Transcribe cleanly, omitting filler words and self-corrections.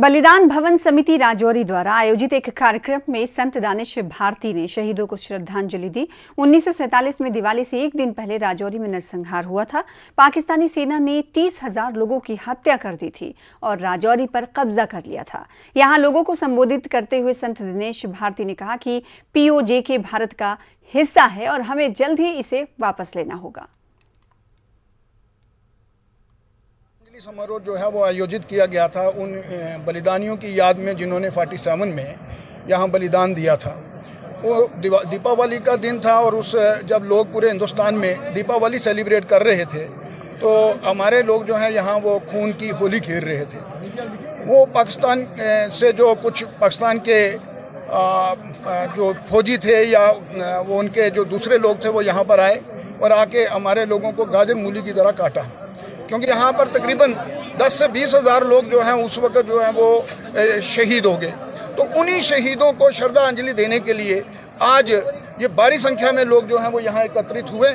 बलिदान भवन समिति राजौरी द्वारा आयोजित एक कार्यक्रम में संत दानिश भारती ने शहीदों को श्रद्धांजलि दी। 1947 में दिवाली से एक दिन पहले राजौरी में नरसंहार हुआ था। पाकिस्तानी सेना ने 30,000 लोगों की हत्या कर दी थी और राजौरी पर कब्जा कर लिया था। यहां लोगों को संबोधित करते हुए संत दानिश भारती ने कहा कि POJK भारत का हिस्सा है और हमें जल्द ही इसे वापस लेना होगा। समारोह जो है वो आयोजित किया गया था उन बलिदानियों की याद में जिन्होंने 47 में यहाँ बलिदान दिया था। वो दीपावली का दिन था और उस जब लोग पूरे हिंदुस्तान में दीपावली सेलिब्रेट कर रहे थे तो हमारे लोग जो हैं यहाँ वो खून की होली खेल रहे थे। वो पाकिस्तान से जो कुछ पाकिस्तान के जो फौजी थे या वो उनके जो दूसरे लोग थे वो यहाँ पर आए और आके हमारे लोगों को गाजर मूली की तरह काटा, क्योंकि यहाँ पर तकरीबन 10 से 20 हज़ार लोग जो हैं उस वक्त जो हैं वो शहीद हो गए। तो उन्हीं शहीदों को श्रद्धांजलि देने के लिए आज ये भारी संख्या में लोग जो हैं वो यहाँ एकत्रित हुए।